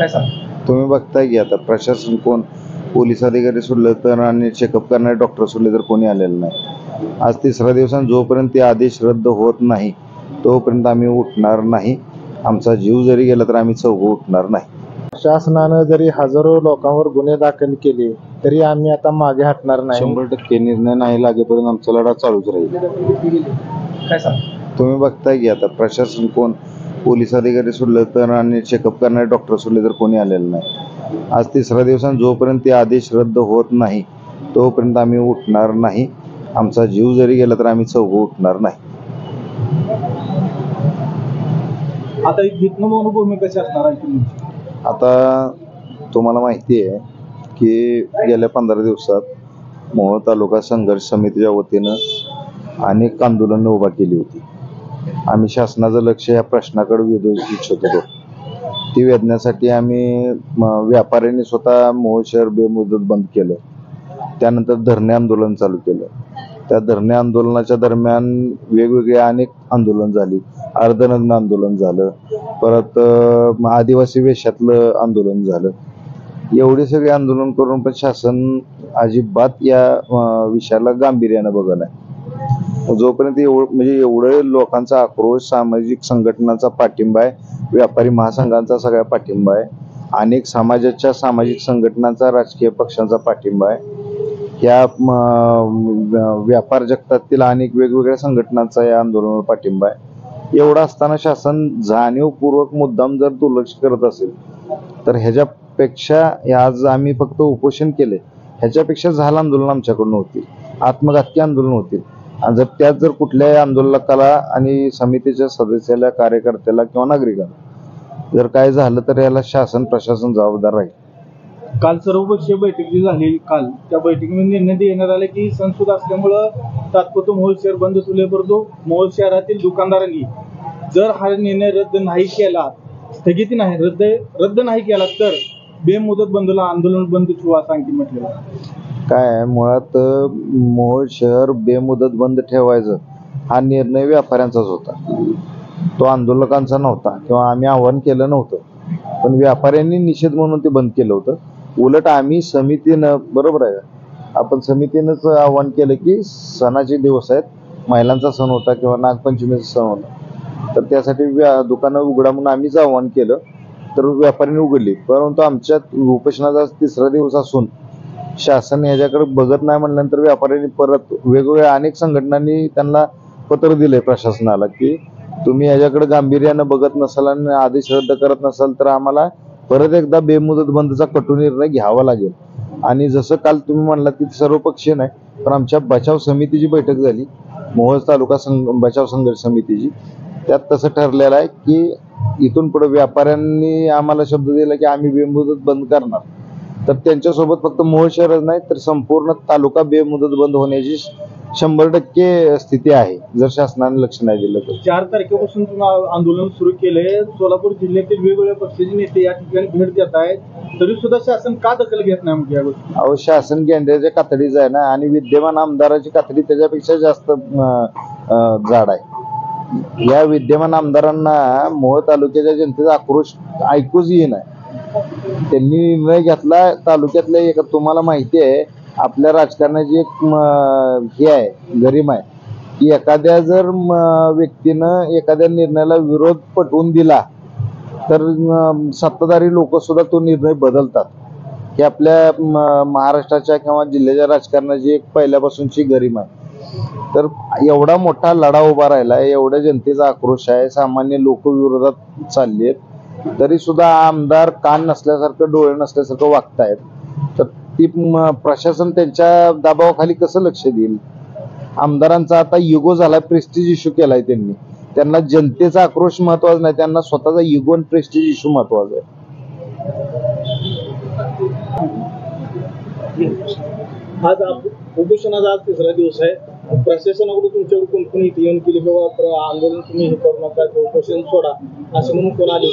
काय सांग तुम्ही बघताय की आता प्रशासन कोण, पोलीस अधिकारी सोडले तर आणि चेकअप करणारे डॉक्टर सोडले तर कोणी आलेलं नाही. आज तिसरा दिवस आणि जोपर्यंत ते आदेश रद्द होत नाही तोपर्यंत आम्ही उठणार नाही. आमचा जीव जरी गेला तर आम्ही चौघ उठणार नाही. शासनानं जरी हजारो लोकांवर गुन्हे दाखल केले तरी आम्ही आता मागे हटणार नाही. 100% निर्णय नाही लागेपर्यंत आमचा लढा चालूच राहील. काय सांग तुम्ही बघताय की आता प्रशासन कोण, पोलीस अधिकारी सोडले तर आणि चेकअप करणारे डॉक्टर सोडले तर कोणी आलेलं नाही. आज तिसरा दिवस आणि जोपर्यंत ते आदेश रद्द होत नाही तोपर्यंत आम्ही उठणार नाही. आमचा जीव जरी गेला तर आम्ही चौघ उठणार नाही. आता इथनं मनोभूमी कशी असणार आहे तुमची? आता तुम्हाला माहिती आहे की गेल्या 15 दिवसात मोहोळ तालुका संघर्ष समितीच्या वतीनं अनेक आंदोलनं उभा केली होती. आम्ही शासनाचं लक्ष या प्रश्नाकडे वेधू इच्छित होतो. ती वेधण्यासाठी आम्ही व्यापाऱ्यांनी स्वतः मोहोळ शहर बेमुदत बंद केलं. त्यानंतर धरणे आंदोलन चालू केलं. त्या धरणे आंदोलनाच्या दरम्यान वेगवेगळे अनेक आंदोलन झाली. अर्धनग्न आंदोलन झालं, परत आदिवासी वेशातलं आंदोलन झालं. एवढे सगळे आंदोलन करून पण शासन अजिबात या विषयाला गांभीर्यानं बघत नाही. जोपर्यंत म्हणजे एवढं लोकांचा आक्रोश, सामाजिक संघटनांचा पाठिंबा आहे, व्यापारी महासंघांचा सगळा पाठिंबा आहे, अनेक समाजाच्या सामाजिक संघटनांचा, राजकीय पक्षांचा पाठिंबा आहे, या व्यापार जगतातील अनेक वेगवेगळ्या संघटनांचा या आंदोलनावर पाठिंबा आहे. एवढं असताना शासन जाणीवपूर्वक मुद्दाम जर दुर्लक्ष करत असेल तर ह्याच्यापेक्षा, आज आम्ही फक्त उपोषण केले, ह्याच्यापेक्षा झालं आंदोलन आमच्याकडून होतील, आत्मघातकी आंदोलन होतील. आणि जर त्यात जर कुठल्याही आंदोलकाला आणि समितीच्या सदस्याला, कार्यकर्त्याला किंवा नागरिकाला जर काय झालं तर याला शासन प्रशासन जबाबदार राहील. काल सर्वपक्षीय बैठक जी झाली काल, त्या बैठकीमध्ये निर्णय देण्यात आला की सणसूद असल्यामुळं तात्पुरतं मोहोळ शहर बंद ठेवले, परंतु मोहोळ शहरातील दुकानदारांनी जर हा निर्णय रद्द नाही केला, स्थगिती नाही रद्द नाही केला तर बेमुदत बंदला आंदोलन बंद ठेवू असं आणखी म्हटलेलं आहे. काय मुळात मोहोळ शहर बेमुदत बंद ठेवायचं हा निर्णय व्यापाऱ्यांचाच होता, तो आंदोलकांचा नव्हता किंवा आम्ही आव्हान केलं नव्हतं. पण व्यापाऱ्यांनी निषेध म्हणून ते बंद केलं होतं. उलट आम्ही समितीनं, बरोबर आहे, आपण समितीनंच आव्हान केलं की सणाचे दिवस आहेत, महिलांचा सण होता किंवा नागपंचमीचा सण होता, तर त्यासाठी दुकानं उघडा म्हणून आम्हीच आव्हान केलं, तर व्यापाऱ्यांनी उघडली. परंतु आमच्या उपोषणाचा तिसरा दिवस असून शासन ह्याच्याकडे बघत नाही म्हणल्यानंतर व्यापाऱ्यांनी परत वेगवेगळ्या अनेक संघटनांनी त्यांना पत्र दिले प्रशासनाला की तुम्ही ह्याच्याकडे गांभीर्यानं बघत नसाल आणि आदेश रद्द करत नसाल तर आम्हाला परत एकदा बेमुदत बंदचा कठोर निर्णय घ्यावा लागेल. आणि जसं काल तुम्ही म्हणलात की सर्वपक्षीय नाही, पण आमच्या बचाव समितीची बैठक झाली, मोहोळ तालुका बचाव संघर्ष समितीची, त्यात तसं ठरलेलं आहे की इथून पुढे व्यापाऱ्यांनी आम्हाला शब्द दिला की आम्ही बेमुदत बंद करणार, तर त्यांच्यासोबत फक्त मोहोळ शहरच नाही तर संपूर्ण तालुका बेमुदत बंद होण्याची 100% स्थिती आहे जर शासनाने लक्ष नाही दिलं तर. 4 तारखेपासून तुम्ही आंदोलन सुरू केले. सोलापूर जिल्ह्यातील वेगवेगळ्या पक्षाचे नेते या ठिकाणी भेट देत आहेत, तरी सुद्धा शासन का दखल घेत नाही म्हणजे या गोष्टी? अहो, शासन गेंड्याच्या कातडीच आहे ना, आणि विद्यमान आमदाराची कातडी त्याच्यापेक्षा जास्त जाड आहे. या विद्यमान आमदारांना मोहोळ तालुक्याच्या जनतेचा आक्रोश ऐकूच येईना. त्यांनी निर्णय घेतला तालुक्यातल्या एका, तुम्हाला माहिती आहे आपल्या राजकारणाची एक हे आहे, गरिमा आहे की एखाद्या जर व्यक्तीनं एखाद्या निर्णयाला विरोध पटवून दिला तर सत्ताधारी लोक सुद्धा तो निर्णय बदलतात. ही आपल्या महाराष्ट्राच्या किंवा जिल्ह्याच्या राजकारणाची एक पहिल्यापासूनची गरिमा आहे. तर एवढा मोठा लढा उभा राहिला, एवढ्या जनतेचा आक्रोश आहे, सामान्य लोक विरोधात चालली आहेत, तरी सुद्धा आमदार कान नसल्यासारखं, डोळे नसल्यासारखं वागतायत. तर ती प्रशासन त्यांच्या दबावाखाली कसं लक्ष देईल? आमदारांचा आता युगो झाला, प्रेस्टिज इश्यू केलाय त्यांनी. त्यांना जनतेचा आक्रोश महत्वाचा नाही, त्यांना स्वतःचा युगो आणि प्रेस्टिज इश्यू महत्वाचा आहे. आज उपोषणाचा आज तिसरा दिवस आहे. प्रशासनाकडून तुमच्याकडे कोणकोण इथे येऊन केली किंवा आंदोलन तुम्ही हे करू नका, उपोषण सोडा असं म्हणून कोण आले?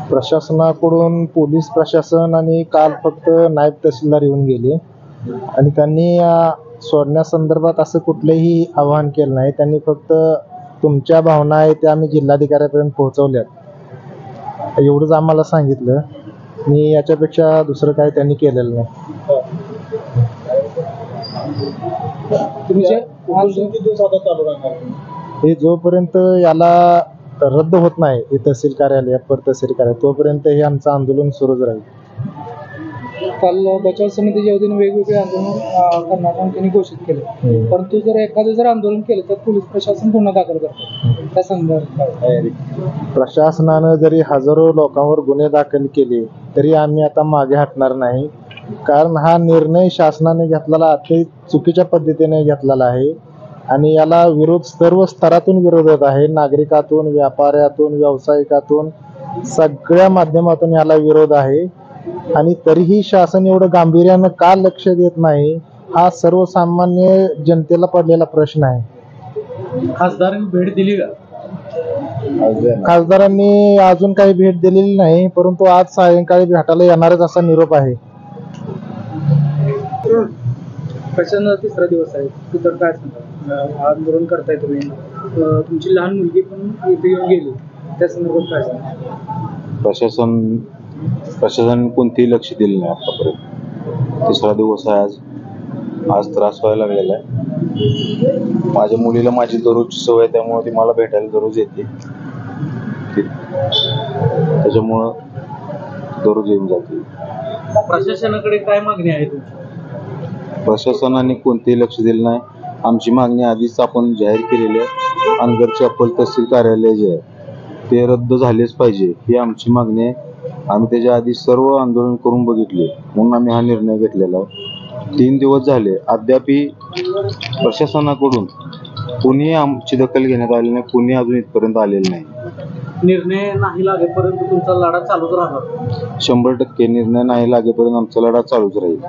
प्रशासनाकडून पोलीस प्रशासन आणि काल फक्त नायब तहसीलदार येऊन गेले आणि त्यांनी सोडण्यासंदर्भात असं कुठलंही आवाहन केलं नाही. त्यांनी फक्त तुमच्या भावना आहेत त्या आम्ही जिल्हाधिकाऱ्यापर्यंत पोहोचवल्यात. एवढंच आम्हाला सांगितलं आणि याच्यापेक्षा दुसरं काय त्यांनी केलेलं नाही. तुमचे आंदोलन किती दिवस आता चालू राहणार? हे जोपर्यंत याला रद्द होत नाही हे तहसील कार्यालय अप्पर तहसील कार्यालय तोपर्यंत हे आमचं आंदोलन सुरूच राहील. काल बचाव समितीच्या वतीने वेगवेगळे आंदोलन करणार त्यांनी घोषित केले, परंतु जर आंदोलन केलं तर पोलीस प्रशासन गुन्हा दाखल करतं. त्या संदर्भात प्रशासनानं जरी हजारो लोकांवर गुन्हे दाखल केले तरी आम्ही आता मागे हटणार नाही, कारण हा निर्णय शासनाने घेतलेला ते चुकीच्या पद्धतीने घेतलेला आहे आणि याला विरोध सर्व स्तरातून विरोध होत आहे. नागरिकातून, व्यापाऱ्यातून, व्यावसायिकातून सगळ्या माध्यमातून याला विरोध आहे आणि तरीही शासन एवढं गांभीर्यानं का लक्ष देत नाही हा सर्वसामान्य जनतेला पडलेला प्रश्न आहे. खासदारांनी भेट दिली का? खासदारांनी अजून काही भेट दिलेली नाही, परंतु आज सायंकाळी भेटायला येणारच असा निरोप आहे. प्रशासनाचा तिसरा दिवस आहे, तर काय सांगा आंदोलन करताय तुम्ही, तुमची लहान मुलगी पण इथे येऊन गेली, त्या संदर्भात काय सांगा? प्रशासन कोणतेही लक्ष दिलं नाही आतापर्यंत. तिसरा दिवस आहे आज त्रास व्हायला लागलेला आहे. माझ्या मुलीला माझी दररोजची सवय आहे, त्यामुळे ती मला भेटायला दररोज येते. त्याच्यामुळं दररोज येऊन जाते. प्रशासनाकडे काय मागणी आहे तुमची? प्रशासनाने कोणतेही लक्ष दिलं नाही. आमची मागणी आधीच आपण जाहीर केलेली आहे. अनगरचे अप्पर तहसील कार्यालय जे आहे ते रद्द झालेच पाहिजे ही आमची मागणी आहे. आम्ही त्याच्या आधी सर्व आंदोलन करून बघितले म्हणून आम्ही हा निर्णय घेतलेला आहे. 3 दिवस झाले अद्यापही प्रशासनाकडून कोणी आमची दखल घेण्यात आली नाही, कोणी अजून इथपर्यंत आलेलं नाही. निर्णय नाही लागेपर्यंत तुमचा लढा चालूच राहणार? 100% निर्णय नाही लागेपर्यंत आमचा लढा चालूच राहील.